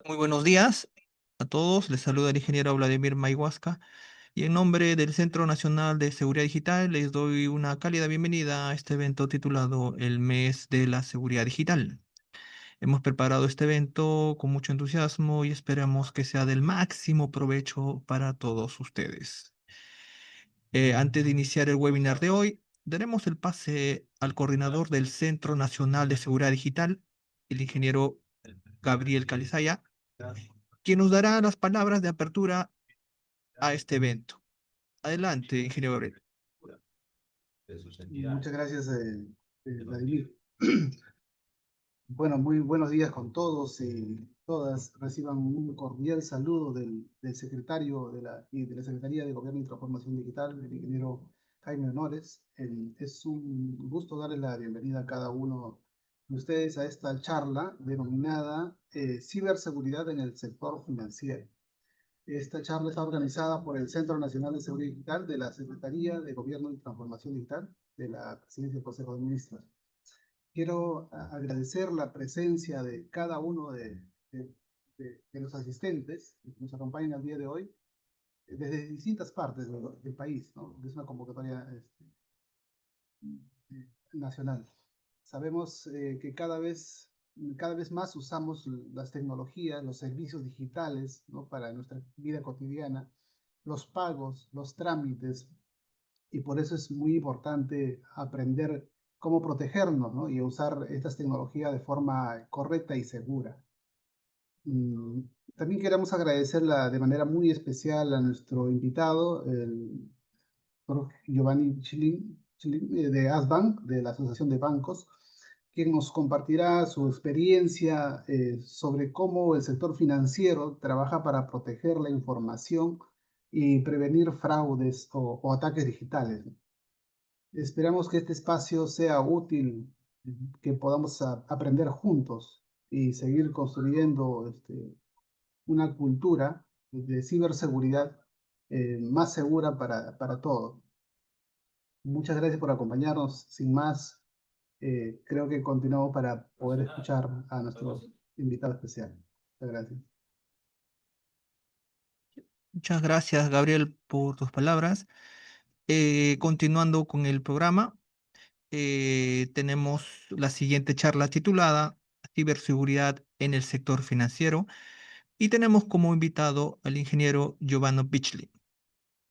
Muy buenos días a todos. Les saluda el ingeniero Vladimir Mayhuasca y en nombre del Centro Nacional de Seguridad Digital les doy una cálida bienvenida a este evento titulado El Mes de la Seguridad Digital. Hemos preparado este evento con mucho entusiasmo y esperamos que sea del máximo provecho para todos ustedes. Antes de iniciar el webinar de hoy, daremos el pase al coordinador del Centro Nacional de Seguridad Digital, el ingeniero Gabriel Calizaya, quien nos dará las palabras de apertura a este evento. Adelante, ingeniero Gabriel. Muchas gracias, Vladimir. Bueno, muy buenos días con todos y todas. Reciban un cordial saludo del secretario de la Secretaría de Gobierno y Transformación Digital, el ingeniero Jaime Honores. Es un gusto darles la bienvenida a cada uno de ustedes a esta charla denominada Ciberseguridad en el sector financiero. Esta charla está organizada por el Centro Nacional de Seguridad Digital de la Secretaría de Gobierno y Transformación Digital de la Presidencia del Consejo de Ministros. Quiero agradecer la presencia de cada uno de los asistentes que nos acompañan el día de hoy desde distintas partes del país, ¿no? Es una convocatoria nacional. Sabemos que cada vez más usamos las tecnologías, los servicios digitales, ¿no? Para nuestra vida cotidiana, los pagos, los trámites, y por eso es muy importante aprender cómo protegernos, ¿no? Y usar estas tecnologías de forma correcta y segura. Mm, También queremos agradecerla de manera muy especial a nuestro invitado, el doctor Giovanni Chilin, de Asbank, de la Asociación de Bancos, quien nos compartirá su experiencia sobre cómo el sector financiero trabaja para proteger la información y prevenir fraudes o ataques digitales. Esperamos que este espacio sea útil, que podamos aprender juntos y seguir construyendo una cultura de ciberseguridad más segura para todos. Muchas gracias por acompañarnos. Sin más, creo que continuamos para poder escuchar a nuestro invitado especial. Muchas gracias. Muchas gracias, Gabriel, por tus palabras. Continuando con el programa, tenemos la siguiente charla titulada Ciberseguridad en el sector financiero y tenemos como invitado al ingeniero Giovanni Pichli.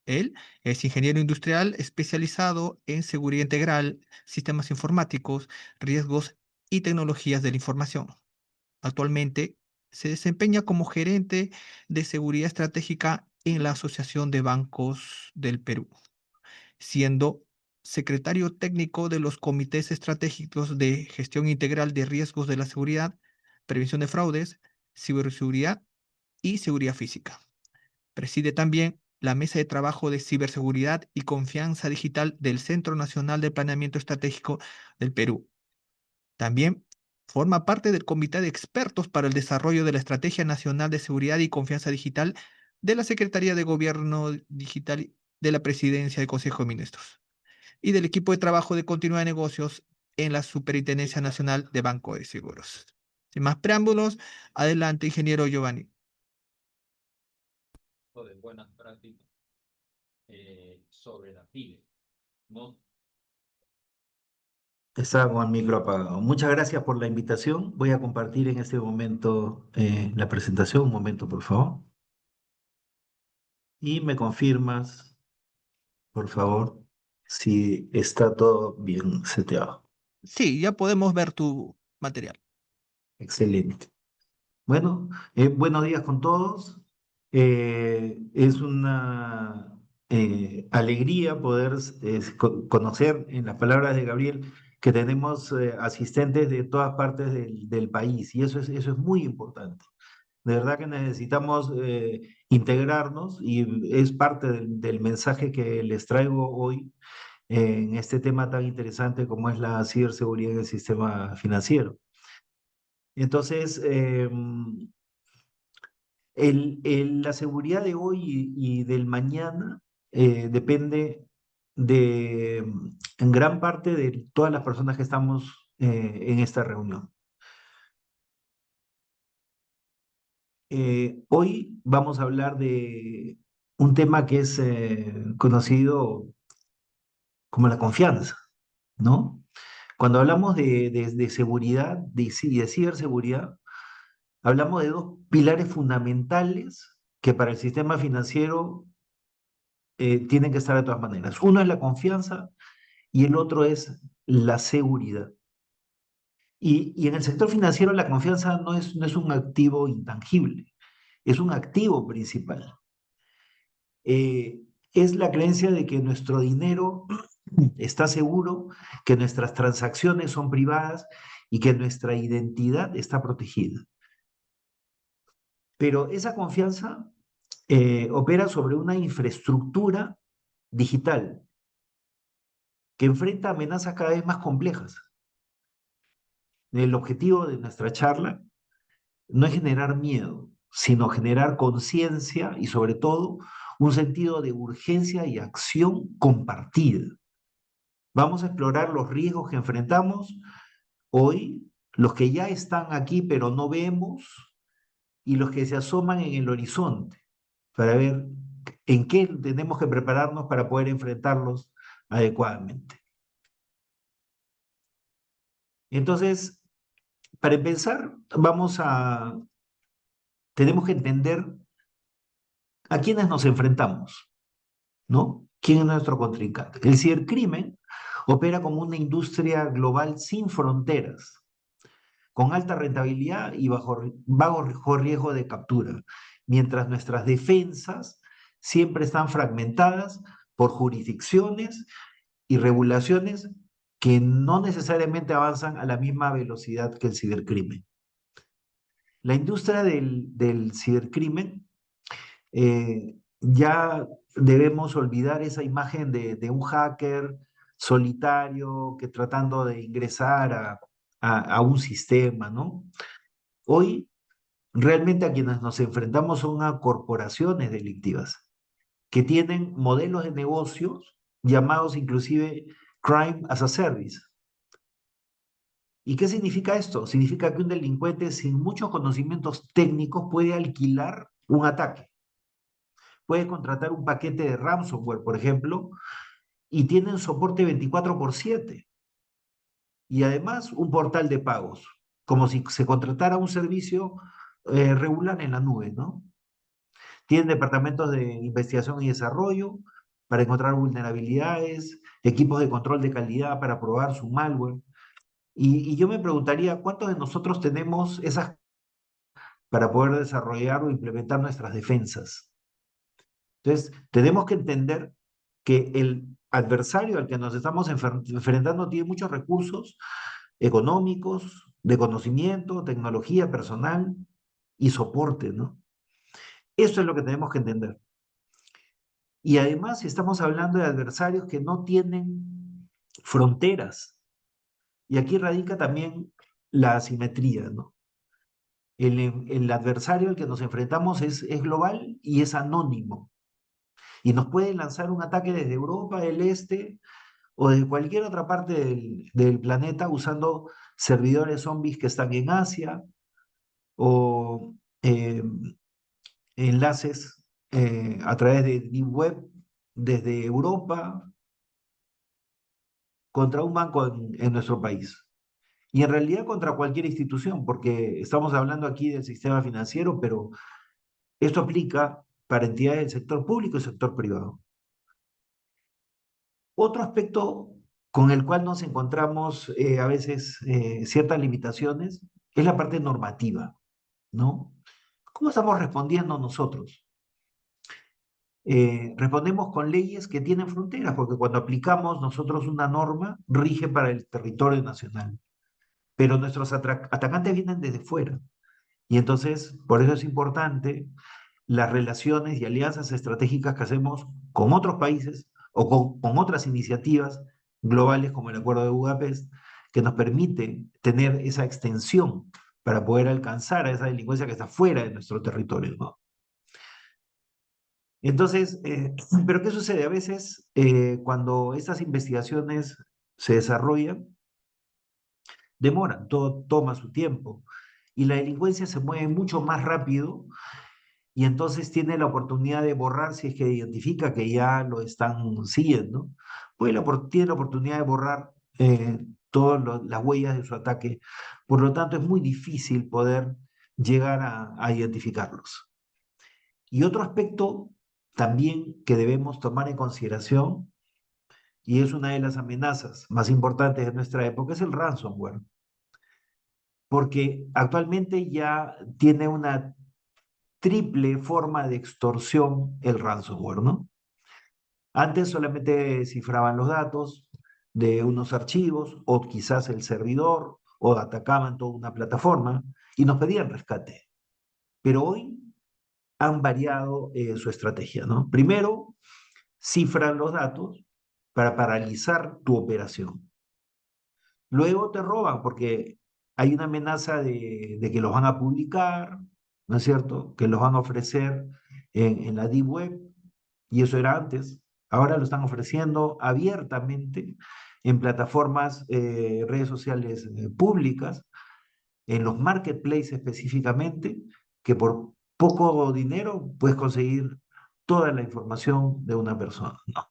Él es ingeniero industrial especializado en seguridad integral, sistemas informáticos, riesgos y tecnologías de la información. Actualmente se desempeña como gerente de seguridad estratégica en la Asociación de Bancos del Perú, siendo secretario técnico de los comités estratégicos de gestión integral de riesgos de la seguridad, prevención de fraudes, ciberseguridad y seguridad física. Preside también la Mesa de Trabajo de Ciberseguridad y Confianza Digital del Centro Nacional de Planeamiento Estratégico del Perú. También forma parte del Comité de Expertos para el Desarrollo de la Estrategia Nacional de Seguridad y Confianza Digital de la Secretaría de Gobierno Digital de la Presidencia del Consejo de Ministros y del equipo de trabajo de continuidad de negocios en la Superintendencia Nacional de Banco de Seguros. Sin más preámbulos, adelante, ingeniero Giovanni. De buenas prácticas sobre la PYME, ¿no? Estaba con el micro apagado. Muchas gracias por la invitación. Voy a compartir en este momento la presentación. Un momento, por favor. Y me confirmas, por favor, si está todo bien seteado. Sí, ya podemos ver tu material. Excelente. Bueno, buenos días con todos. Es una alegría poder conocer, en las palabras de Gabriel, que tenemos asistentes de todas partes del país y eso es muy importante. De verdad que necesitamos integrarnos y es parte del mensaje que les traigo hoy en este tema tan interesante como es la ciberseguridad en el sistema financiero. Entonces, la seguridad de hoy y del mañana depende en gran parte de todas las personas que estamos en esta reunión. Hoy vamos a hablar de un tema que es conocido como la confianza, ¿no? Cuando hablamos de seguridad de ciberseguridad, hablamos de dos pilares fundamentales que para el sistema financiero tienen que estar de todas maneras. Uno es la confianza y el otro es la seguridad. Y en el sector financiero la confianza no es un activo intangible, es un activo principal. Eh, es la creencia de que nuestro dinero está seguro, que nuestras transacciones son privadas y que nuestra identidad está protegida. Pero esa confianza opera sobre una infraestructura digital que enfrenta amenazas cada vez más complejas. El objetivo de nuestra charla no es generar miedo, sino generar conciencia y sobre todo un sentido de urgencia y acción compartida. Vamos a explorar los riesgos que enfrentamos hoy, los que ya están aquí pero no vemos y los que se asoman en el horizonte para ver en qué tenemos que prepararnos para poder enfrentarlos adecuadamente. Entonces, para empezar, tenemos que entender a quiénes nos enfrentamos, ¿no? ¿Quién es nuestro contrincante? El cibercrimen opera como una industria global sin fronteras, con alta rentabilidad y bajo riesgo de captura, mientras nuestras defensas siempre están fragmentadas por jurisdicciones y regulaciones que no necesariamente avanzan a la misma velocidad que el cibercrimen. La industria del cibercrimen ya debemos olvidar esa imagen de un hacker solitario que tratando de ingresar a un sistema, ¿no? Hoy realmente a quienes nos enfrentamos son a corporaciones delictivas que tienen modelos de negocios llamados inclusive crime as a service. ¿Y qué significa esto? Significa que un delincuente sin muchos conocimientos técnicos puede alquilar un ataque. Puede contratar un paquete de ransomware, por ejemplo, y tienen soporte 24/7. Y además un portal de pagos, como si se contratara un servicio regular en la nube, ¿no? Tienen departamentos de investigación y desarrollo para encontrar vulnerabilidades, equipos de control de calidad para probar su malware. Y yo me preguntaría, ¿cuántos de nosotros tenemos esas para poder desarrollar o implementar nuestras defensas? Entonces, tenemos que entender que el adversario al que nos estamos enfrentando tiene muchos recursos económicos, de conocimiento, tecnología personal y soporte, ¿no? Eso es lo que tenemos que entender. Y además estamos hablando de adversarios que no tienen fronteras. Y aquí radica también la asimetría, ¿no? El adversario al que nos enfrentamos es global y es anónimo. Y nos puede lanzar un ataque desde Europa del Este o desde cualquier otra parte del planeta usando servidores zombies que están en Asia o enlaces a través de Deep Web desde Europa contra un banco en nuestro país. Y en realidad contra cualquier institución, porque estamos hablando aquí del sistema financiero, pero esto aplica para entidades del sector público y sector privado. Otro aspecto con el cual nos encontramos a veces ciertas limitaciones es la parte normativa, ¿no? ¿Cómo estamos respondiendo nosotros? Respondemos con leyes que tienen fronteras, porque cuando aplicamos nosotros una norma, rige para el territorio nacional, pero nuestros atacantes vienen desde fuera. Y entonces, por eso es importante las relaciones y alianzas estratégicas que hacemos con otros países o con otras iniciativas globales como el Acuerdo de Budapest, que nos permite tener esa extensión para poder alcanzar a esa delincuencia que está fuera de nuestro territorio, ¿no? Entonces, pero ¿qué sucede? A veces, cuando estas investigaciones se desarrollan, demoran, todo toma su tiempo. y la delincuencia se mueve mucho más rápido y entonces tiene la oportunidad de borrar si es que identifica que ya lo están siguiendo, pues tiene la oportunidad de borrar todas las huellas de su ataque. Por lo tanto, es muy difícil poder llegar a identificarlos. Y otro aspecto también que debemos tomar en consideración, y es una de las amenazas más importantes de nuestra época, es el ransomware, porque actualmente ya tiene una triple forma de extorsión el ransomware, ¿no? Antes solamente cifraban los datos de unos archivos o quizás el servidor o atacaban toda una plataforma y nos pedían rescate. Pero hoy han variado su estrategia, ¿no? Primero, cifran los datos para paralizar tu operación. Luego te roban porque hay una amenaza de que los van a publicar, ¿no es cierto? Que los van a ofrecer en la Deep Web, y eso era antes. Ahora lo están ofreciendo abiertamente en plataformas, redes sociales públicas, en los marketplaces específicamente, que por poco dinero puedes conseguir toda la información de una persona, ¿no?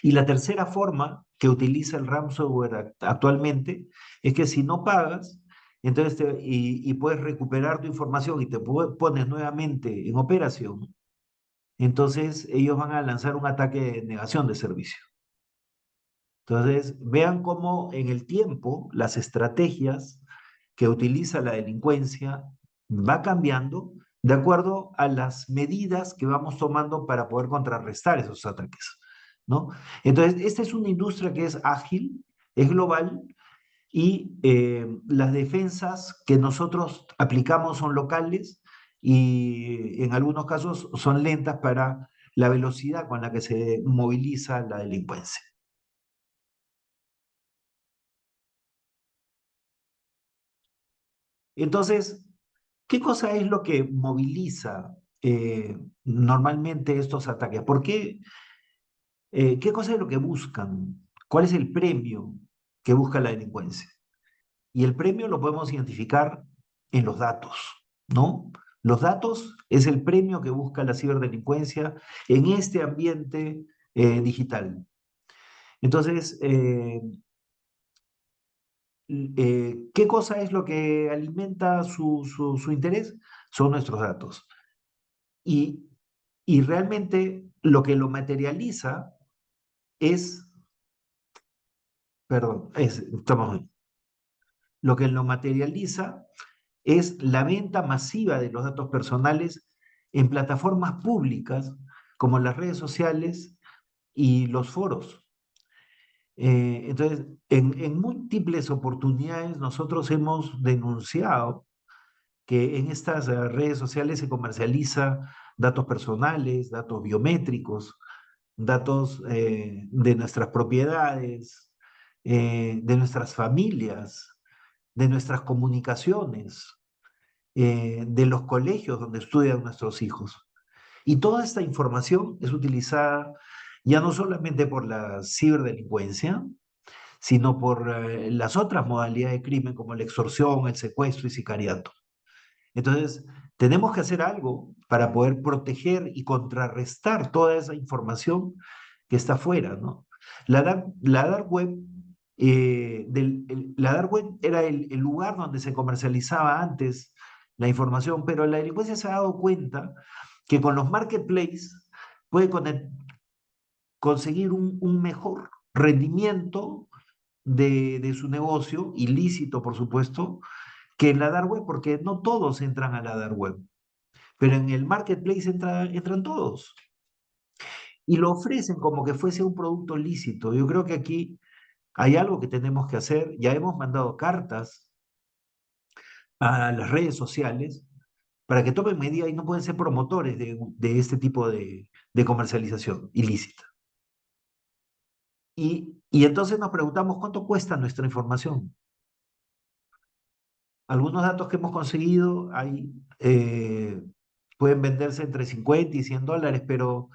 Y la tercera forma que utiliza el ransomware actualmente es que si no pagas, entonces y puedes recuperar tu información y te pones nuevamente en operación, entonces ellos van a lanzar un ataque de negación de servicio. Entonces, vean cómo en el tiempo las estrategias que utiliza la delincuencia va cambiando de acuerdo a las medidas que vamos tomando para poder contrarrestar esos ataques, ¿no? Entonces, esta es una industria que es ágil, es global y las defensas que nosotros aplicamos son locales y en algunos casos son lentas para la velocidad con la que se moviliza la delincuencia. Entonces, ¿qué cosa es lo que moviliza normalmente estos ataques? ¿Por qué? ¿Qué cosa es lo que buscan? ¿Cuál es el premio que busca la delincuencia? Y el premio lo podemos identificar en los datos, ¿no? Los datos es el premio que busca la ciberdelincuencia en este ambiente digital. Entonces, ¿qué cosa es lo que alimenta su interés? Son nuestros datos. Y, y realmente lo que lo materializa es, perdón, estamos bien. Lo que lo materializa es la venta masiva de los datos personales en plataformas públicas como las redes sociales y los foros. Entonces, en múltiples oportunidades nosotros hemos denunciado que en estas redes sociales se comercializa datos personales, datos biométricos, datos de nuestras propiedades, de nuestras familias, de nuestras comunicaciones, de los colegios donde estudian nuestros hijos. Y toda esta información es utilizada ya no solamente por la ciberdelincuencia, sino por las otras modalidades de crimen como la extorsión, el secuestro y sicariato. Entonces, tenemos que hacer algo para poder proteger y contrarrestar toda esa información que está afuera, ¿no? La dark web, la dark web era el lugar donde se comercializaba antes la información, pero la delincuencia se ha dado cuenta que con los marketplaces puede conseguir un mejor rendimiento de su negocio, ilícito por supuesto, que en la dark web, porque no todos entran a la dark web, pero en el marketplace entran todos y lo ofrecen como que fuese un producto lícito. Yo creo que aquí hay algo que tenemos que hacer. Ya hemos mandado cartas a las redes sociales para que tomen medidas y no pueden ser promotores de este tipo de comercialización ilícita. Y entonces nos preguntamos cuánto cuesta nuestra información. Algunos datos que hemos conseguido pueden venderse entre 50 y 100 dólares, pero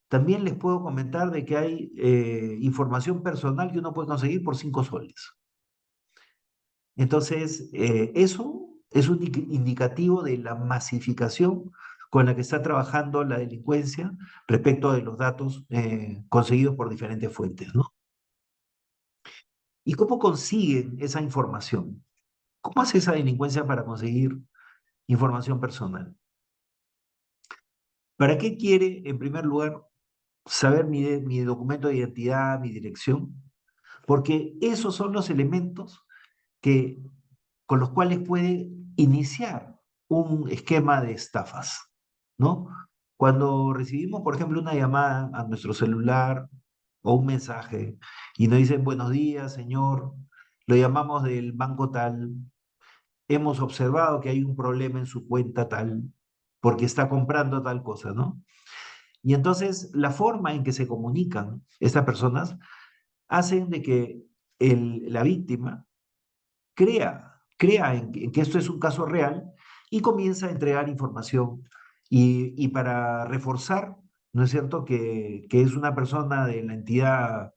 también les puedo comentar de que hay información personal que uno puede conseguir por 5 soles. Entonces, eso es un indicativo de la masificación con la que está trabajando la delincuencia respecto de los datos conseguidos por diferentes fuentes, ¿no? ¿Y cómo consiguen esa información? ¿Cómo hace esa delincuencia para conseguir información personal? ¿Para qué quiere, en primer lugar, saber mi documento de identidad, mi dirección? Porque esos son los elementos que, con los cuales puede iniciar un esquema de estafas, ¿no? Cuando recibimos, por ejemplo, una llamada a nuestro celular o un mensaje y nos dicen, buenos días, señor, lo llamamos del banco tal, hemos observado que hay un problema en su cuenta tal, porque está comprando tal cosa, ¿no? Y entonces la forma en que se comunican estas personas hacen de que la víctima crea en que esto es un caso real y comienza a entregar información. Y para reforzar, ¿no es cierto?, que es una persona de la entidad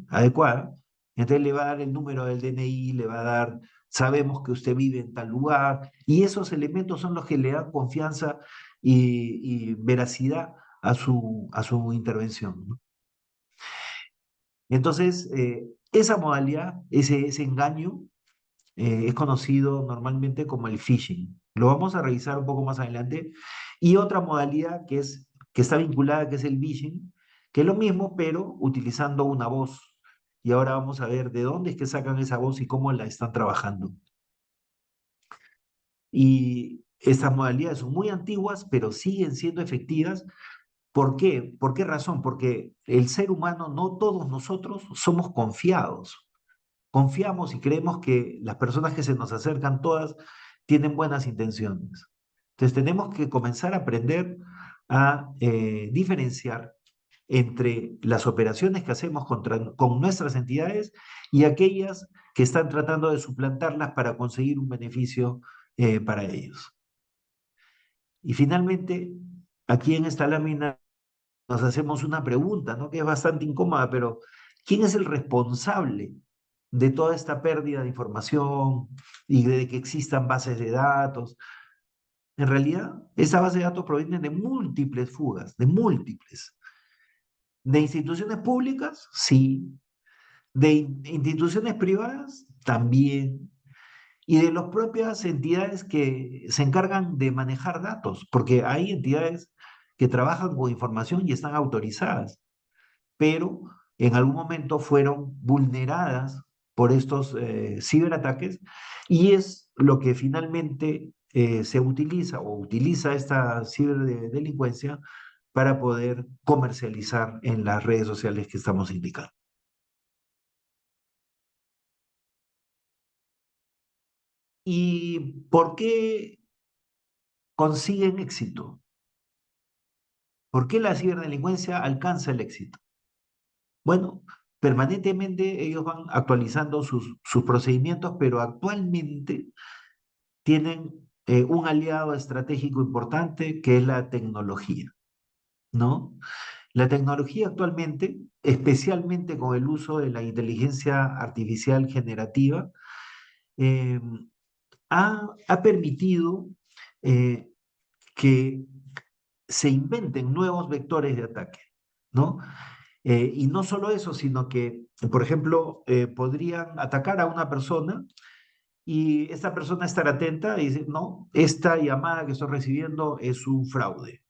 adecuada, entonces le va a dar el número del DNI, le va a dar, sabemos que usted vive en tal lugar, y esos elementos son los que le dan confianza y veracidad a su intervención, ¿no? Entonces, esa modalidad, ese engaño, es conocido normalmente como el phishing. Lo vamos a revisar un poco más adelante. Y otra modalidad que está vinculada, que es el phishing, que es lo mismo, pero utilizando una voz. Y ahora vamos a ver de dónde es que sacan esa voz y cómo la están trabajando. Y estas modalidades son muy antiguas, pero siguen siendo efectivas. ¿Por qué? ¿Por qué razón? Porque el ser humano, no todos nosotros somos confiados. Confiamos y creemos que las personas que se nos acercan todas tienen buenas intenciones. Entonces tenemos que comenzar a aprender a diferenciar entre las operaciones que hacemos con nuestras entidades y aquellas que están tratando de suplantarlas para conseguir un beneficio para ellos. Y finalmente, aquí en esta lámina nos hacemos una pregunta, ¿no?, que es bastante incómoda, pero ¿quién es el responsable de toda esta pérdida de información y de que existan bases de datos? En realidad, esa base de datos proviene de múltiples fugas, de múltiples. ¿De instituciones públicas? Sí. ¿De instituciones privadas? También. Y de las propias entidades que se encargan de manejar datos, porque hay entidades que trabajan con información y están autorizadas, pero en algún momento fueron vulneradas por estos ciberataques y es lo que finalmente se utiliza o utiliza esta ciberdelincuencia para poder comercializar en las redes sociales que estamos indicando. ¿Y por qué consiguen éxito? ¿Por qué la ciberdelincuencia alcanza el éxito? Bueno, permanentemente ellos van actualizando sus procedimientos, pero actualmente tienen un aliado estratégico importante que es la tecnología, ¿no? La tecnología actualmente, especialmente con el uso de la inteligencia artificial generativa, eh, ha permitido eh, que se inventen nuevos vectores de ataque, ¿no? Y no solo eso, sino que, por ejemplo, podrían atacar a una persona y esta persona estar atenta y decir, no, esta llamada que estoy recibiendo es un fraude.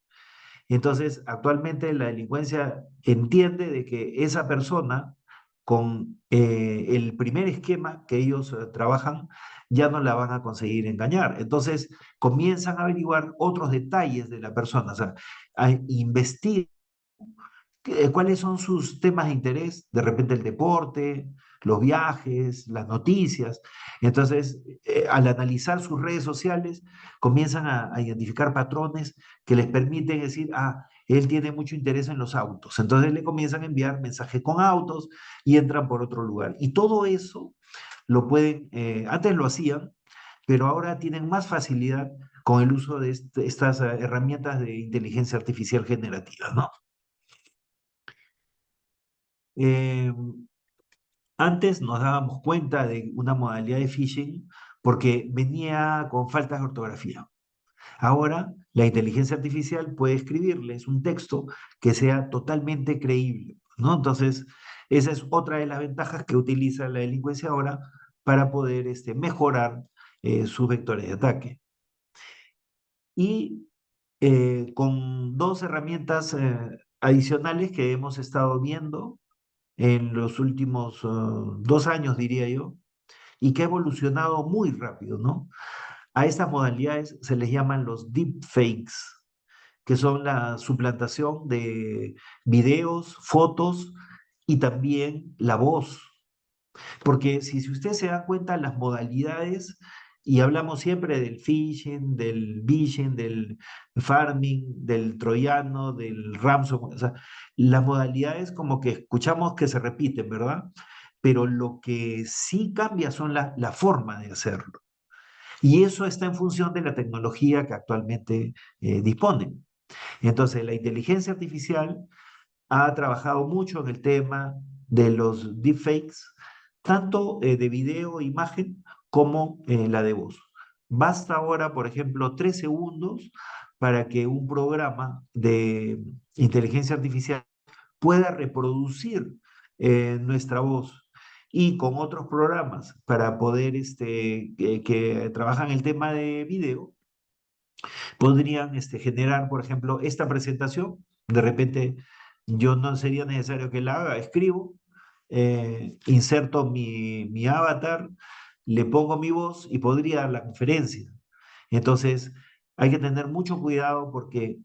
Entonces, actualmente la delincuencia entiende de que esa persona, con el primer esquema que ellos trabajan, ya no la van a conseguir engañar. Entonces, comienzan a averiguar otros detalles de la persona, o sea, a investigar cuáles son sus temas de interés, de repente el deporte, los viajes, las noticias. Entonces, al analizar sus redes sociales, comienzan a identificar patrones que les permiten decir, ah, él tiene mucho interés en los autos. Entonces le comienzan a enviar mensajes con autos y entran por otro lugar. Y todo eso lo pueden, antes lo hacían, pero ahora tienen más facilidad con el uso de estas herramientas de inteligencia artificial generativa, ¿no? Eh, Antes nos dábamos cuenta de una modalidad de phishing porque venía con faltas de ortografía. Ahora, la inteligencia artificial puede escribirles un texto que sea totalmente creíble, ¿no? Entonces, esa es otra de las ventajas que utiliza la delincuencia ahora para poder mejorar sus vectores de ataque. Y con dos herramientas adicionales que hemos estado viendo en los últimos 2 años, diría yo, y que ha evolucionado muy rápido, ¿no? A estas modalidades se les llaman los deepfakes, que son la suplantación de videos, fotos y también la voz. Porque si ustedes se dan cuenta, las modalidades, y hablamos siempre del phishing, del vishing, del farming, del troyano, del ransomware, o sea, las modalidades como que escuchamos que se repiten, ¿verdad? Pero lo que sí cambia son la forma de hacerlo. Y eso está en función de la tecnología que actualmente disponen. Entonces, la inteligencia artificial ha trabajado mucho en el tema de los deepfakes, tanto de video e imagen como la de voz. Basta ahora, por ejemplo, 3 segundos para que un programa de inteligencia artificial pueda reproducir nuestra voz. Y con otros programas para poder, que trabajan el tema de video, podrían generar, por ejemplo, esta presentación. De repente, yo no sería necesario que la haga, escribo, inserto mi avatar, le pongo mi voz y podría dar la conferencia. Entonces, hay que tener mucho cuidado porque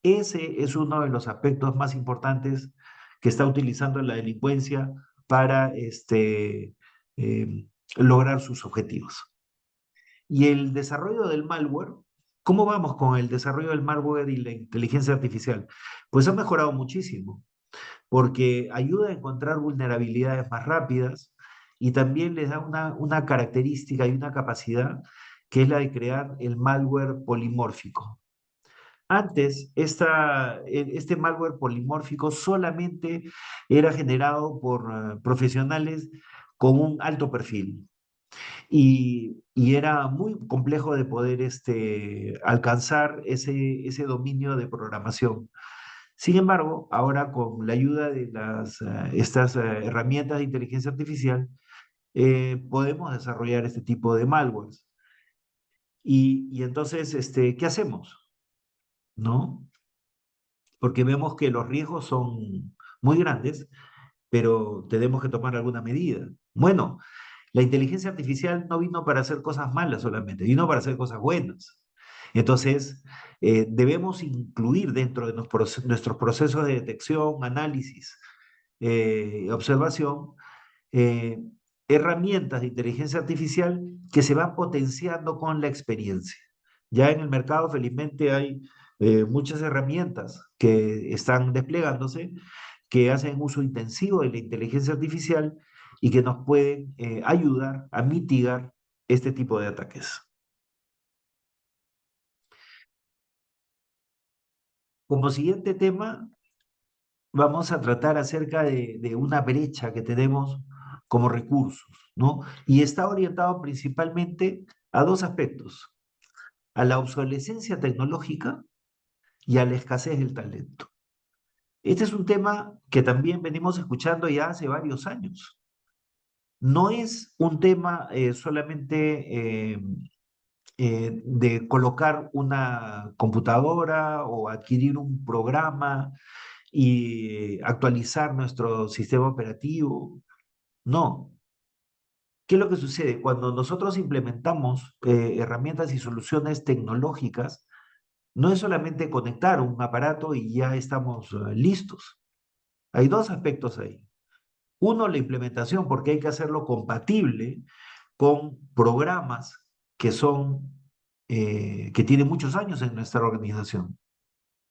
ese es uno de los aspectos más importantes que está utilizando la delincuencia para lograr sus objetivos. Y el desarrollo del malware, ¿cómo vamos con el desarrollo del malware y la inteligencia artificial? Pues ha mejorado muchísimo, porque ayuda a encontrar vulnerabilidades más rápidas y también les da una característica y una capacidad que es la de crear el malware polimórfico. Antes, este malware polimórfico solamente era generado por profesionales con un alto perfil y era muy complejo de poder alcanzar ese dominio de programación. Sin embargo, ahora con la ayuda de estas herramientas de inteligencia artificial, podemos desarrollar este tipo de malwares. Y entonces, ¿qué hacemos? ¿No? Porque vemos que los riesgos son muy grandes, pero tenemos que tomar alguna medida. Bueno, la inteligencia artificial no vino para hacer cosas malas solamente, vino para hacer cosas buenas. Entonces, debemos incluir dentro de nuestros procesos de detección, análisis, observación, eh, herramientas de inteligencia artificial que se van potenciando con la experiencia. Ya en el mercado, felizmente, hay muchas herramientas que están desplegándose que hacen uso intensivo de la inteligencia artificial y que nos pueden ayudar a mitigar este tipo de ataques. Como siguiente tema, vamos a tratar acerca de una brecha que tenemos como recursos, ¿no? Y está orientado principalmente a dos aspectos, a la obsolescencia tecnológica y a la escasez del talento. Este es un tema que también venimos escuchando ya hace varios años. No es un tema solamente de colocar una computadora o adquirir un programa y actualizar nuestro sistema operativo. No. ¿Qué es lo que sucede? Cuando nosotros implementamos herramientas y soluciones tecnológicas, no es solamente conectar un aparato y ya estamos listos. Hay dos aspectos ahí. Uno, la implementación, porque hay que hacerlo compatible con programas que tienen muchos años en nuestra organización,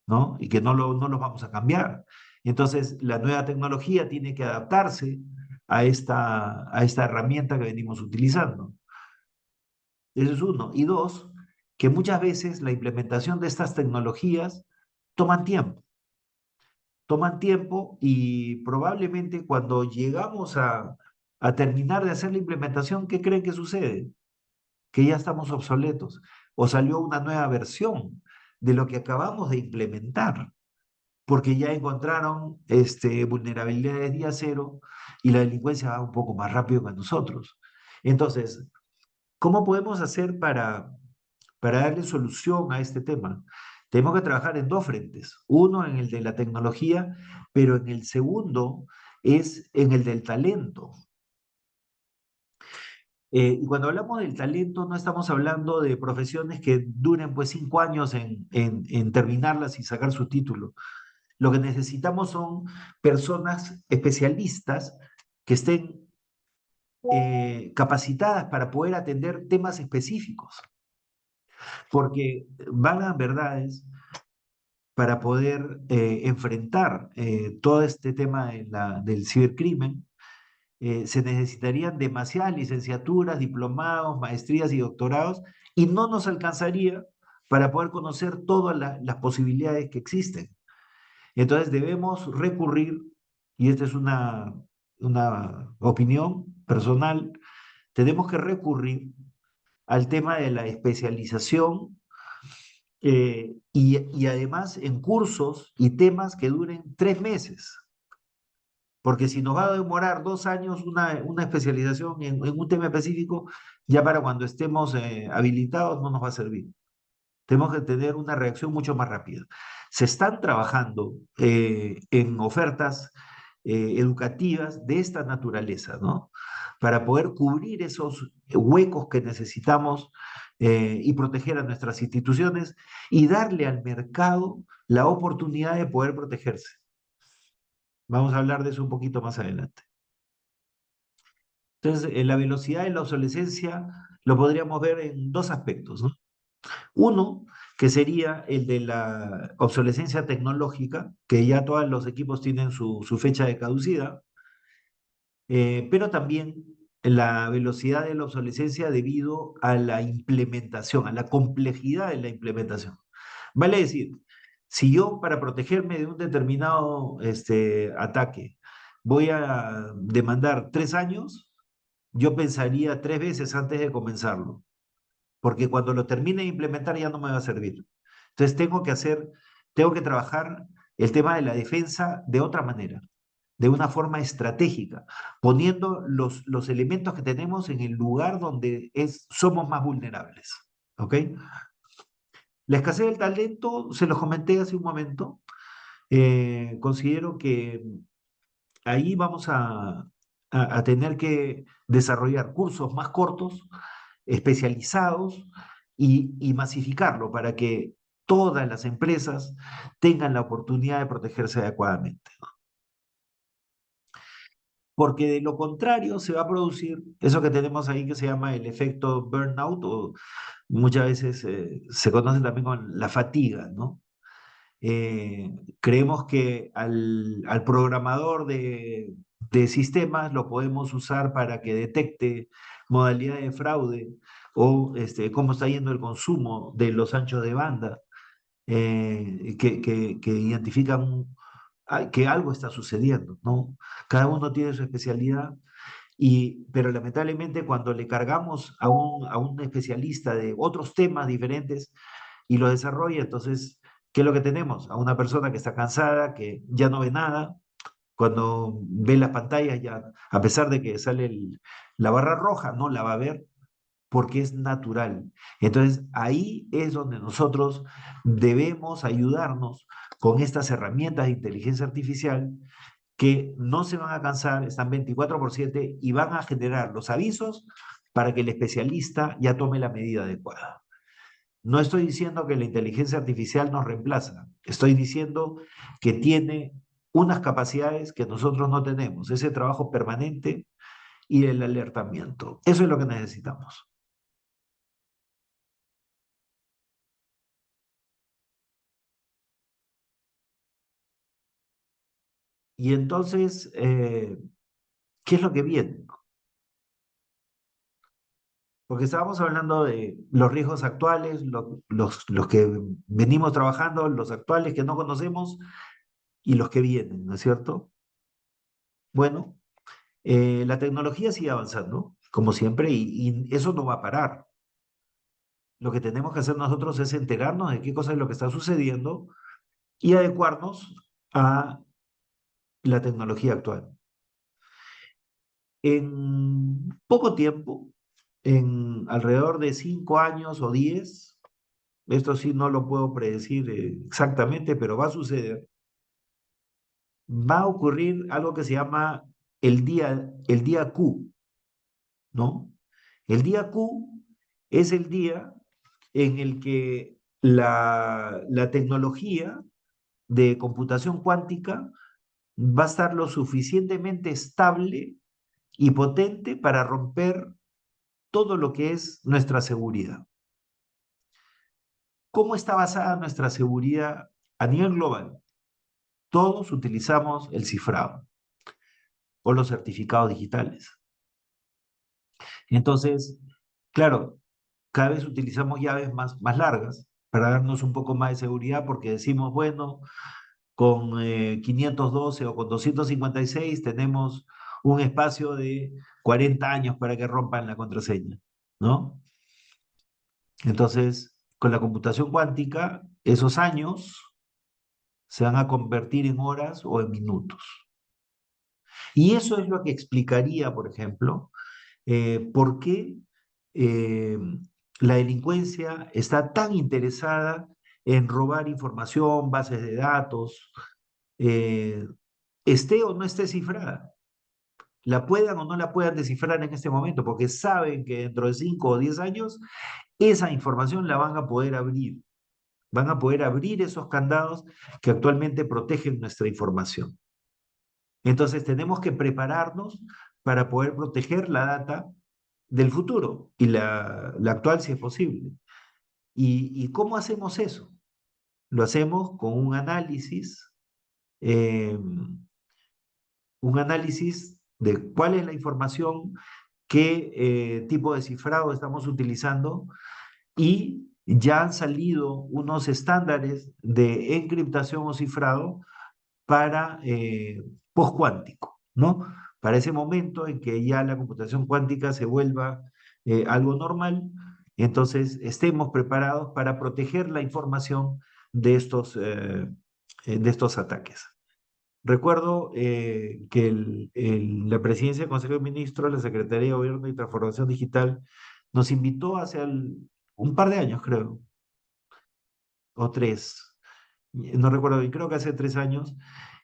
¿no? Y que no los vamos a cambiar. Entonces, la nueva tecnología tiene que adaptarse a esta herramienta que venimos utilizando. Eso es uno. Y dos, que muchas veces la implementación de estas tecnologías toman tiempo. Toman tiempo y probablemente cuando llegamos a terminar de hacer la implementación, ¿qué creen que sucede? que ya estamos obsoletos o salió una nueva versión de lo que acabamos de implementar, porque ya encontraron vulnerabilidades día cero y la delincuencia va un poco más rápido que nosotros. Entonces, ¿cómo podemos hacer para darle solución a este tema? Tenemos que trabajar en dos frentes. Uno en el de la tecnología, pero en el segundo es en el del talento. Y cuando hablamos del talento, no estamos hablando de profesiones que duren pues 5 años en terminarlas y sacar su título. Lo que necesitamos son personas especialistas que estén capacitadas para poder atender temas específicos, porque van a verdades para poder enfrentar todo este tema del cibercrimen. Se necesitarían demasiadas licenciaturas, diplomados, maestrías y doctorados, y no nos alcanzaría para poder conocer todas las posibilidades que existen. Entonces debemos recurrir, y esta es una opinión personal, tenemos que recurrir al tema de la especialización y además en cursos y temas que duren 3 meses. Porque si nos va a demorar 2 años una especialización en un tema específico, ya para cuando estemos habilitados no nos va a servir. Tenemos que tener una reacción mucho más rápida. Se están trabajando en ofertas educativas de esta naturaleza, ¿no? Para poder cubrir esos huecos que necesitamos y proteger a nuestras instituciones y darle al mercado la oportunidad de poder protegerse. Vamos a hablar de eso un poquito más adelante. Entonces, la velocidad de la obsolescencia lo podríamos ver en dos aspectos, ¿no? Uno, que sería el de la obsolescencia tecnológica, que ya todos los equipos tienen su fecha de caducidad, pero también la velocidad de la obsolescencia debido a la implementación, a la complejidad de la implementación. Vale decir, si yo para protegerme de un determinado ataque voy a demandar 3 años, yo pensaría 3 veces antes de comenzarlo, porque cuando lo termine de implementar ya no me va a servir. Entonces tengo que trabajar el tema de la defensa de otra manera, de una forma estratégica, poniendo los elementos que tenemos en el lugar donde somos más vulnerables. ¿Ok? La escasez del talento, se los comenté hace un momento, considero que ahí vamos a tener que desarrollar cursos más cortos, especializados y masificarlo para que todas las empresas tengan la oportunidad de protegerse adecuadamente. Porque de lo contrario se va a producir eso que tenemos ahí que se llama el efecto burnout o muchas veces se conoce también con la fatiga, ¿no? Creemos que al programador de sistemas lo podemos usar para que detecte modalidades de fraude o cómo está yendo el consumo de los anchos de banda, que identifican que algo está sucediendo, ¿no? Cada uno tiene su especialidad, pero lamentablemente cuando le cargamos a un especialista de otros temas diferentes y lo desarrolla, entonces, ¿qué es lo que tenemos? A una persona que está cansada, que ya no ve nada, cuando ve las pantallas ya, a pesar de que sale la barra roja, no la va a ver porque es natural. Entonces, ahí es donde nosotros debemos ayudarnos con estas herramientas de inteligencia artificial que no se van a cansar, están 24/7 y van a generar los avisos para que el especialista ya tome la medida adecuada. No estoy diciendo que la inteligencia artificial nos reemplaza, estoy diciendo que tiene unas capacidades que nosotros no tenemos, ese trabajo permanente y el alertamiento. Eso es lo que necesitamos. Y entonces, ¿qué es lo que viene? Porque estábamos hablando de los riesgos actuales, los que venimos trabajando, los actuales que no conocemos y los que vienen, ¿no es cierto? Bueno, la tecnología sigue avanzando, como siempre, y eso no va a parar. lo que tenemos que hacer nosotros es enterarnos de qué cosa es lo que está sucediendo y adecuarnos a la tecnología actual. En poco tiempo, en alrededor de 5 años o 10, esto sí no lo puedo predecir exactamente, pero va a suceder, va a ocurrir algo que se llama el día Q, ¿no? El día Q es el día en el que la tecnología de computación cuántica va a estar lo suficientemente estable y potente para romper todo lo que es nuestra seguridad. ¿Cómo está basada nuestra seguridad a nivel global? Todos utilizamos el cifrado o los certificados digitales. Entonces, claro, cada vez utilizamos llaves más largas para darnos un poco más de seguridad porque decimos, bueno, con 512 o con 256 tenemos un espacio de 40 años para que rompan la contraseña, ¿no? Entonces, con la computación cuántica, esos años se van a convertir en horas o en minutos. Y eso es lo que explicaría, por ejemplo, por qué eh, la delincuencia está tan interesada en robar información, bases de datos, eh, esté o no esté cifrada. La puedan o no la puedan descifrar en este momento, porque saben que dentro de 5 o 10 años esa información la van a poder abrir. Van a poder abrir esos candados que actualmente protegen nuestra información. Entonces tenemos que prepararnos para poder proteger la data del futuro y la actual si es posible. ¿Y cómo hacemos eso? Lo hacemos con eh, un análisis de cuál es la información, qué tipo de cifrado estamos utilizando y ya han salido unos estándares de encriptación o cifrado para postcuántico, ¿no? Para ese momento en que ya la computación cuántica se vuelva algo normal, entonces estemos preparados para proteger la información de estos ataques. Recuerdo que la presidencia del Consejo de Ministros, la Secretaría de Gobierno y Transformación Digital, nos invitó hace un par de años, creo, o 3, no recuerdo bien, creo que hace 3 años,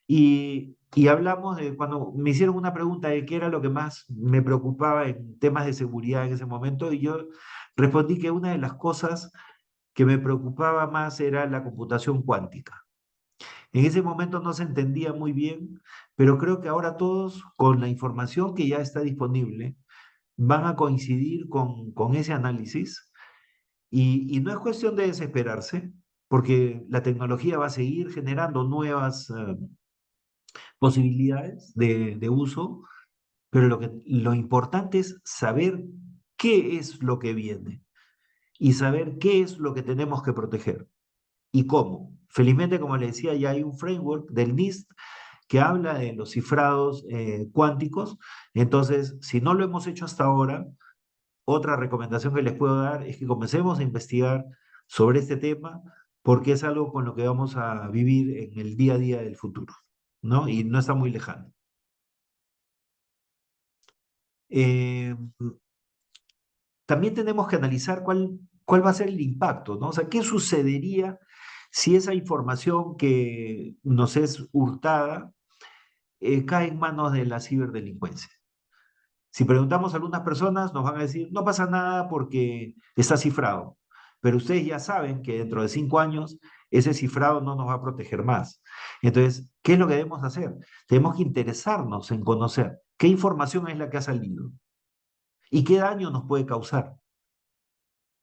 y hablamos de cuando me hicieron una pregunta de qué era lo que más me preocupaba en temas de seguridad en ese momento, y yo respondí que una de las cosas que me preocupaba más era la computación cuántica. En ese momento no se entendía muy bien, pero creo que ahora todos, con la información que ya está disponible, van a coincidir con ese análisis y no es cuestión de desesperarse, porque la tecnología va a seguir generando nuevas posibilidades de uso, pero lo importante es saber qué es lo que viene y saber qué es lo que tenemos que proteger y cómo. Felizmente, como le decía, ya hay un framework del NIST que habla de los cifrados cuánticos. Entonces, si no lo hemos hecho hasta ahora, otra recomendación que les puedo dar es que comencemos a investigar sobre este tema porque es algo con lo que vamos a vivir en el día a día del futuro, ¿no? Y no está muy lejano. Eh, También tenemos que analizar cuál va a ser el impacto, ¿no? O sea, ¿qué sucedería si esa información que nos es hurtada cae en manos de la ciberdelincuencia? Si preguntamos a algunas personas, nos van a decir, no pasa nada porque está cifrado. Pero ustedes ya saben que dentro de 5 años ese cifrado no nos va a proteger más. Entonces, ¿qué es lo que debemos hacer? Tenemos que interesarnos en conocer qué información es la que ha salido y qué daño nos puede causar.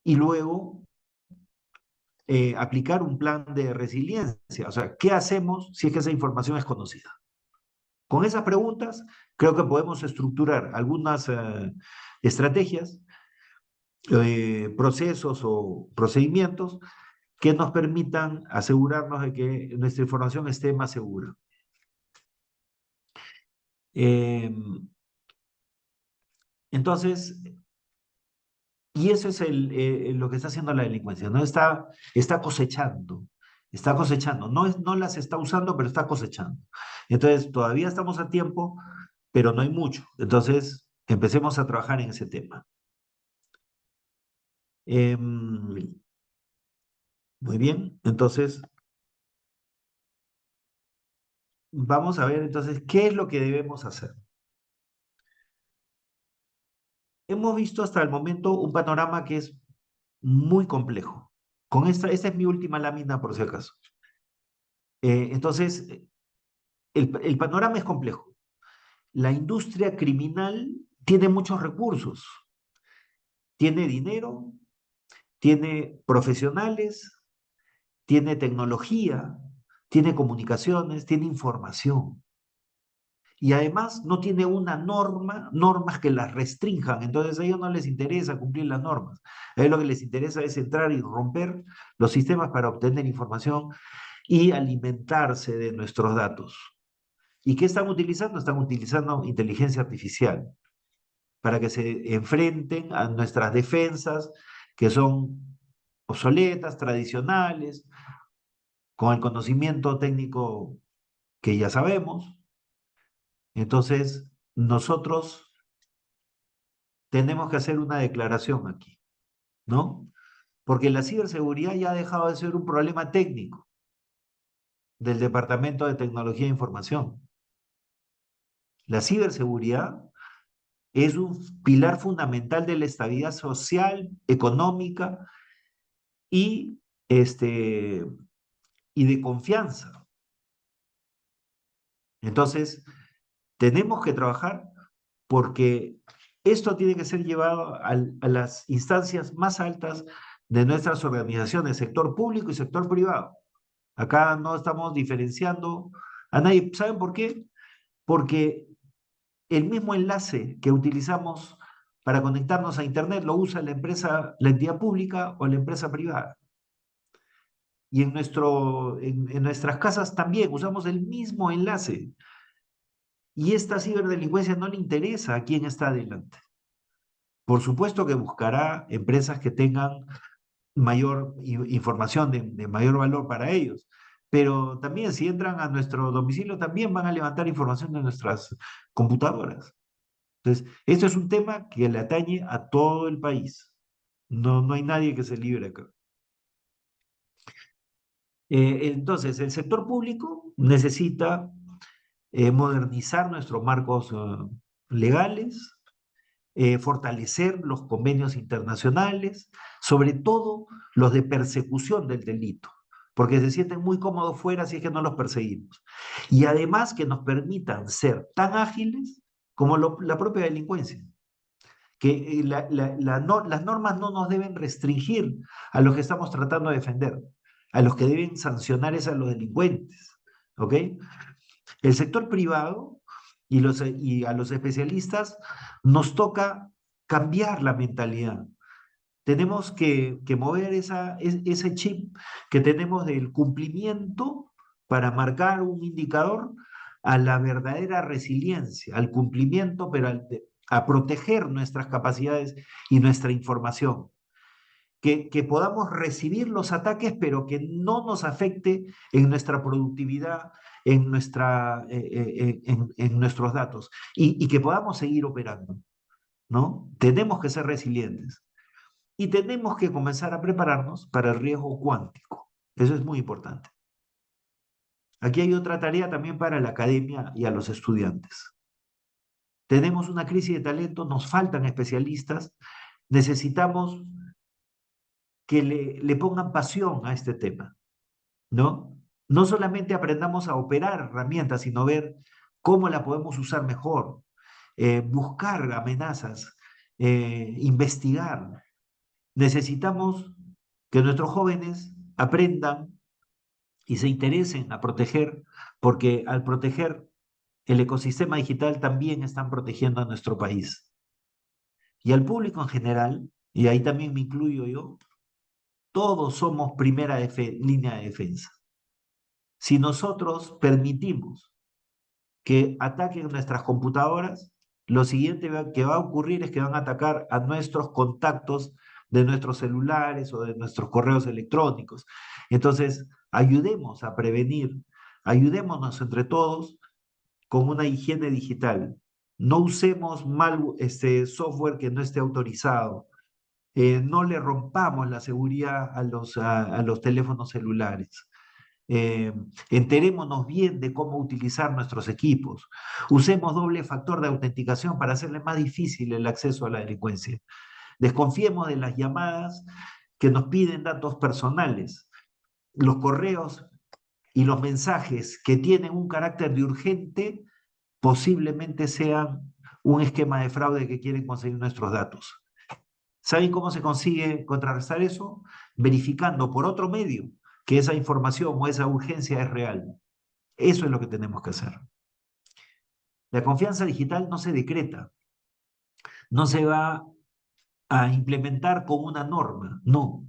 Y luego aplicar un plan de resiliencia. O sea, ¿qué hacemos si es que esa información es conocida? Con esas preguntas, creo que podemos estructurar algunas estrategias, procesos o procedimientos que nos permitan asegurarnos de que nuestra información esté más segura. Entonces, Y eso es lo que está haciendo la delincuencia, ¿no? Está cosechando, está cosechando. No las está usando, pero está cosechando. Entonces, todavía estamos a tiempo, pero no hay mucho. Entonces, empecemos a trabajar en ese tema. Muy bien, entonces, vamos a ver entonces qué es lo que debemos hacer. Hemos visto hasta el momento un panorama que es muy complejo. Esta es mi última lámina por si acaso. Entonces, el panorama es complejo. La industria criminal tiene muchos recursos, tiene dinero, tiene profesionales, tiene tecnología, tiene comunicaciones, tiene información. Y además no tiene normas que las restrinjan. Entonces a ellos no les interesa cumplir las normas. A ellos lo que les interesa es entrar y romper los sistemas para obtener información y alimentarse de nuestros datos. ¿Y qué están utilizando? Están utilizando inteligencia artificial para que se enfrenten a nuestras defensas, que son obsoletas, tradicionales, con el conocimiento técnico que ya sabemos. Entonces, nosotros tenemos que hacer una declaración aquí, ¿no? Porque la ciberseguridad ya ha dejado de ser un problema técnico del Departamento de Tecnología e Información. La ciberseguridad es un pilar fundamental de la estabilidad social, económica y, y de confianza. Entonces, tenemos que trabajar porque esto tiene que ser llevado a las instancias más altas de nuestras organizaciones, sector público y sector privado. Acá no estamos diferenciando a nadie. ¿Saben por qué? Porque el mismo enlace que utilizamos para conectarnos a Internet lo usa la empresa, la entidad pública o la empresa privada. Y en nuestras casas también usamos el mismo enlace. Y esta ciberdelincuencia no le interesa a quién está adelante. Por supuesto que buscará empresas que tengan mayor información de mayor valor para ellos, pero también si entran a nuestro domicilio también van a levantar información de nuestras computadoras. Entonces, esto es un tema que le atañe a todo el país. No hay nadie que se libre acá. Entonces, el sector público necesita modernizar nuestros marcos legales, fortalecer los convenios internacionales, sobre todo los de persecución del delito, porque se sienten muy cómodos fuera si es que no los perseguimos. Y además que nos permitan ser tan ágiles como la propia delincuencia, que las normas no nos deben restringir a los que estamos tratando de defender, a los que deben sancionar es a los delincuentes, ¿ok? El sector privado y a los especialistas nos toca cambiar la mentalidad. Tenemos que mover ese chip que tenemos del cumplimiento para marcar un indicador a la verdadera resiliencia, al cumplimiento, pero a proteger nuestras capacidades y nuestra información. Que podamos recibir los ataques, pero que no nos afecte en nuestra productividad, en nuestros datos, y que podamos seguir operando, ¿no? Tenemos que ser resilientes y tenemos que comenzar a prepararnos para el riesgo cuántico. Eso es muy importante. Aquí hay otra tarea también para la academia y a los estudiantes. Tenemos una crisis de talento, nos faltan especialistas, necesitamos que le pongan pasión a este tema, ¿no? No solamente aprendamos a operar herramientas, sino ver cómo la podemos usar mejor, buscar amenazas, investigar. Necesitamos que nuestros jóvenes aprendan y se interesen a proteger, porque al proteger el ecosistema digital también están protegiendo a nuestro país. Y al público en general, y ahí también me incluyo yo, todos somos primera línea de defensa. Si nosotros permitimos que ataquen nuestras computadoras, lo siguiente que va a ocurrir es que van a atacar a nuestros contactos de nuestros celulares o de nuestros correos electrónicos. Entonces, ayudemos a prevenir, ayudémonos entre todos con una higiene digital. No usemos mal software que no esté autorizado. No le rompamos la seguridad a los teléfonos celulares. Eh, Enterémonos bien de cómo utilizar nuestros equipos. Usemos doble factor de autenticación para hacerle más difícil el acceso a la delincuencia. Desconfiemos de las llamadas que nos piden datos personales. Los correos y los mensajes que tienen un carácter de urgente posiblemente sean un esquema de fraude que quieren conseguir nuestros datos. ¿Saben cómo se consigue contrarrestar eso? Verificando por otro medio que esa información o esa urgencia es real. Eso es lo que tenemos que hacer. La confianza digital no se decreta, no se va a implementar con una norma, no.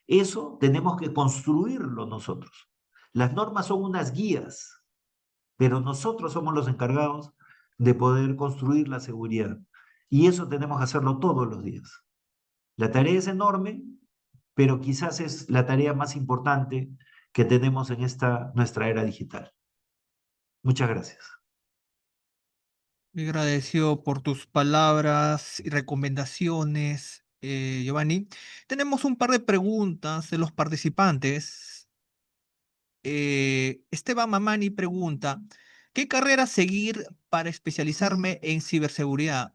Eso tenemos que construirlo nosotros. Las normas son unas guías, pero nosotros somos los encargados de poder construir la seguridad. Y eso tenemos que hacerlo todos los días. La tarea es enorme, pero quizás es la tarea más importante que tenemos en esta nuestra era digital. Muchas gracias. Muy agradecido por tus palabras y recomendaciones, Giovanni. Tenemos un par de preguntas de los participantes. Esteban Mamani pregunta, ¿qué carrera seguir para especializarme en ciberseguridad?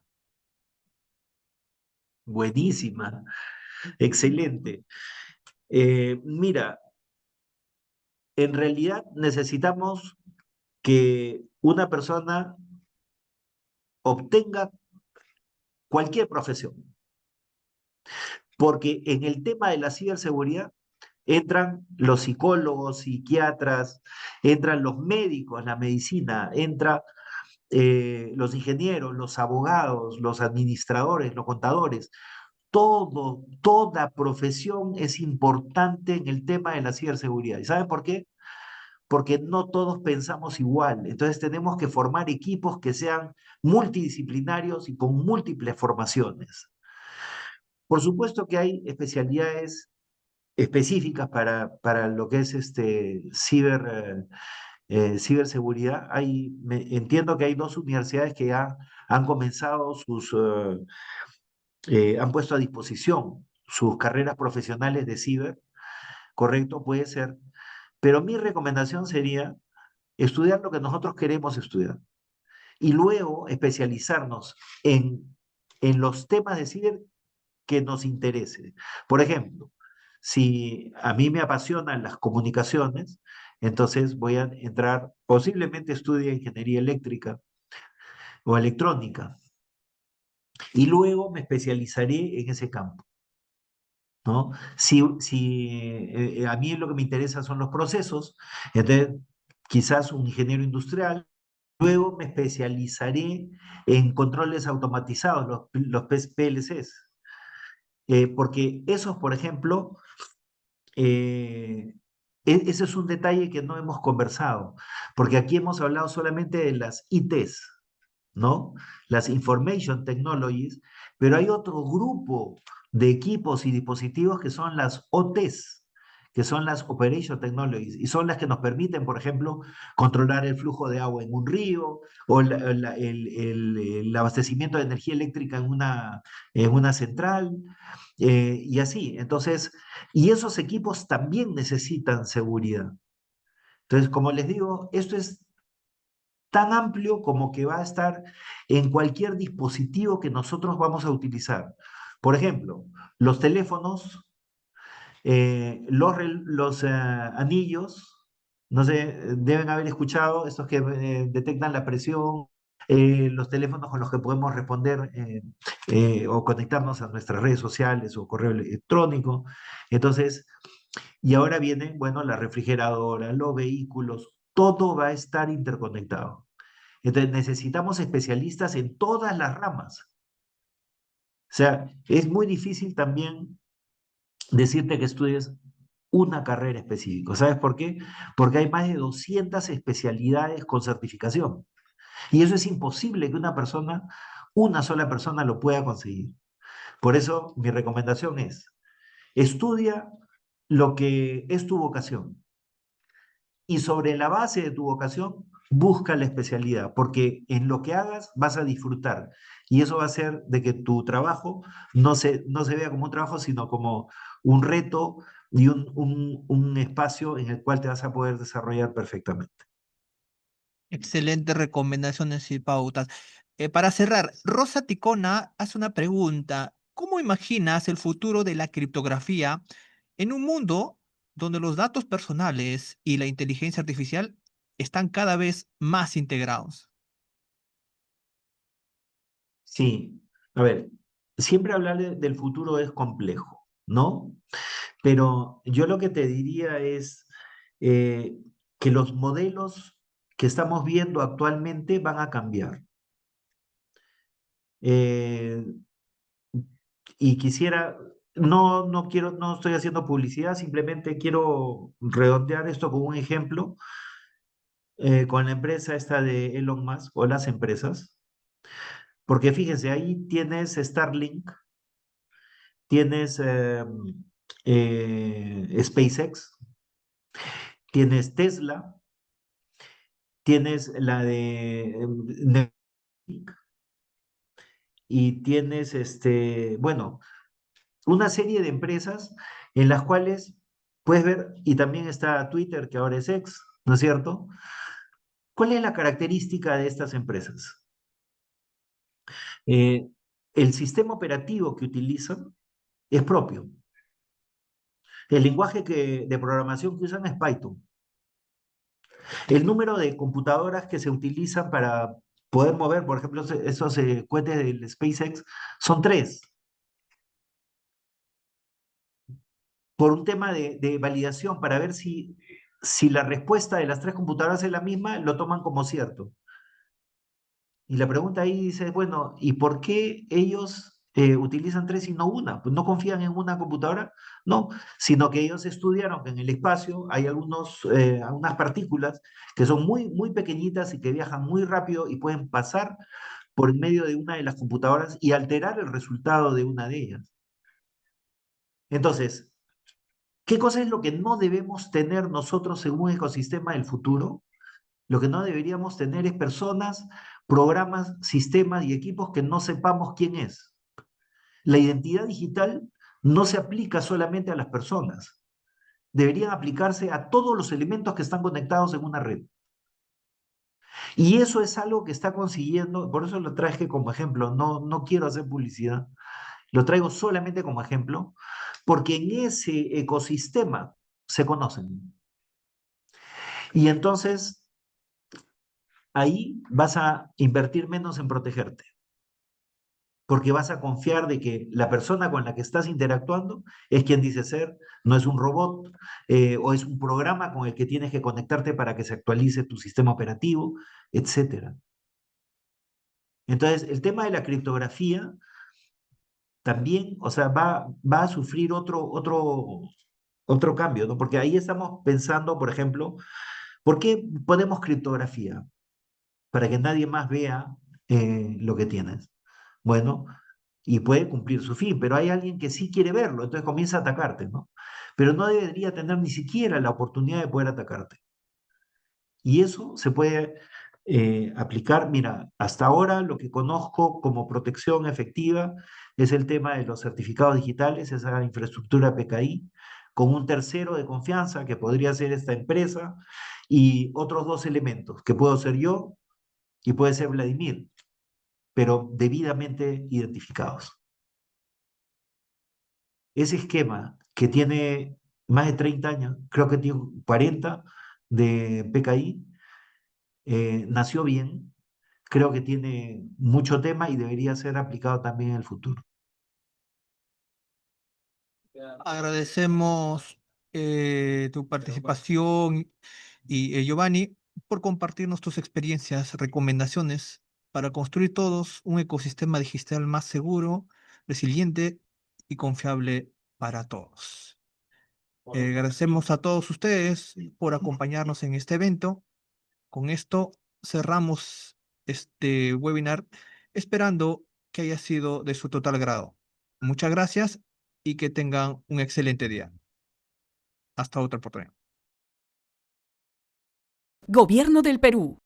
Buenísima, excelente. Mira, en realidad necesitamos que una persona obtenga cualquier profesión, porque en el tema de la ciberseguridad entran los psicólogos, psiquiatras, entran los médicos, la medicina, entran los ingenieros, los abogados, los administradores, los contadores. Toda profesión es importante en el tema de la ciberseguridad. ¿Y saben por qué? Porque no todos pensamos igual. Entonces tenemos que formar equipos que sean multidisciplinarios y con múltiples formaciones. Por supuesto que hay especialidades específicas para lo que es ciberseguridad. Entiendo que hay dos universidades que ya han comenzado han puesto a disposición sus carreras profesionales de ciber, correcto, puede ser, pero mi recomendación sería estudiar lo que nosotros queremos estudiar y luego especializarnos en los temas de ciber que nos interese. Por ejemplo, si a mí me apasionan las comunicaciones, entonces voy a entrar, posiblemente estudie ingeniería eléctrica o electrónica, y luego me especializaré en ese campo, ¿no? Si a mí lo que me interesa son los procesos, entonces quizás un ingeniero industrial, luego me especializaré en controles automatizados, los PLCs, porque esos, por ejemplo, ese es un detalle que no hemos conversado, porque aquí hemos hablado solamente de las ITs, ¿no? Las Information Technologies, pero hay otro grupo de equipos y dispositivos que son las OTs, que son las Operation Technologies, y son las que nos permiten, por ejemplo, controlar el flujo de agua en un río o el abastecimiento de energía eléctrica en una central, y así. Entonces, y esos equipos también necesitan seguridad. Entonces, como les digo, esto es tan amplio como que va a estar en cualquier dispositivo que nosotros vamos a utilizar. Por ejemplo, los teléfonos, los anillos, no sé, deben haber escuchado, estos que detectan la presión, los teléfonos con los que podemos responder o conectarnos a nuestras redes sociales o correo electrónico. Entonces, y ahora viene, bueno, la refrigeradora, los vehículos, todo va a estar interconectado. Entonces necesitamos especialistas en todas las ramas. O sea, es muy difícil también decirte que estudies una carrera específica. ¿Sabes por qué? Porque hay más de 200 especialidades con certificación. Y eso es imposible que una sola persona lo pueda conseguir. Por eso mi recomendación es, estudia lo que es tu vocación y sobre la base de tu vocación busca la especialidad, porque en lo que hagas vas a disfrutar y eso va a hacer de que tu trabajo no se vea como un trabajo, sino como un reto y un espacio en el cual te vas a poder desarrollar perfectamente. Excelentes recomendaciones y pautas. Para cerrar, Rosa Ticona hace una pregunta. ¿Cómo imaginas el futuro de la criptografía en un mundo donde los datos personales y la inteligencia artificial están cada vez más integrados? Sí, a ver, siempre hablar del futuro es complejo, ¿no? Pero yo lo que te diría es eh, que los modelos que estamos viendo actualmente van a cambiar. Eh, y quisiera, no quiero, no estoy haciendo publicidad, simplemente quiero redondear esto con un ejemplo con la empresa esta de Elon Musk o las empresas, porque fíjense, ahí tienes Starlink, tienes SpaceX, tienes Tesla, tienes la de Neuralink y tienes bueno, una serie de empresas en las cuales puedes ver, y también está Twitter, que ahora es X, ¿no es cierto? ¿Cuál es la característica de estas empresas? Eh, el sistema operativo que utilizan es propio. El lenguaje de programación que usan es Python. El número de computadoras que se utilizan para poder mover, por ejemplo, esos cohetes del SpaceX, son 3. Por un tema de validación, para ver si la respuesta de las 3 computadoras es la misma, lo toman como cierto. Y la pregunta ahí dice, bueno, ¿y por qué ellos utilizan 3 y no una? Pues no confían en una computadora, no, sino que ellos estudiaron que en el espacio hay algunas partículas que son muy, muy pequeñitas y que viajan muy rápido y pueden pasar por en medio de una de las computadoras y alterar el resultado de una de ellas. Entonces, ¿qué cosa es lo que no debemos tener nosotros en un ecosistema del futuro? Lo que no deberíamos tener es personas, programas, sistemas y equipos que no sepamos quién es. La identidad digital no se aplica solamente a las personas, deberían aplicarse a todos los elementos que están conectados en una red. Y eso es algo que está consiguiendo, por eso lo traje como ejemplo, no quiero hacer publicidad, lo traigo solamente como ejemplo, porque en ese ecosistema se conocen. Y entonces ahí vas a invertir menos en protegerte, porque vas a confiar de que la persona con la que estás interactuando es quien dice ser, no es un robot o es un programa con el que tienes que conectarte para que se actualice tu sistema operativo, etcétera. Entonces, el tema de la criptografía también, o sea, va a sufrir otro cambio, ¿no? Porque ahí estamos pensando, por ejemplo, ¿por qué ponemos criptografía? Para que nadie más vea lo que tienes. Bueno, y puede cumplir su fin, pero hay alguien que sí quiere verlo, entonces comienza a atacarte, ¿no? Pero no debería tener ni siquiera la oportunidad de poder atacarte. Y eso se puede aplicar, mira, hasta ahora lo que conozco como protección efectiva es el tema de los certificados digitales, esa infraestructura PKI, con un tercero de confianza que podría ser esta empresa y otros 2 elementos, que puedo ser yo y puede ser Vladimir, pero debidamente identificados. Ese esquema que tiene más de 30 años, creo que tiene 40 de PKI, nació bien, creo que tiene mucho tema y debería ser aplicado también en el futuro. Agradecemos tu participación y Giovanni por compartirnos tus experiencias, recomendaciones para construir todos un ecosistema digital más seguro, resiliente y confiable para todos. Agradecemos a todos ustedes por acompañarnos en este evento. Con esto cerramos este webinar esperando que haya sido de su total agrado. Muchas gracias y que tengan un excelente día. Hasta otra oportunidad. Gobierno del Perú.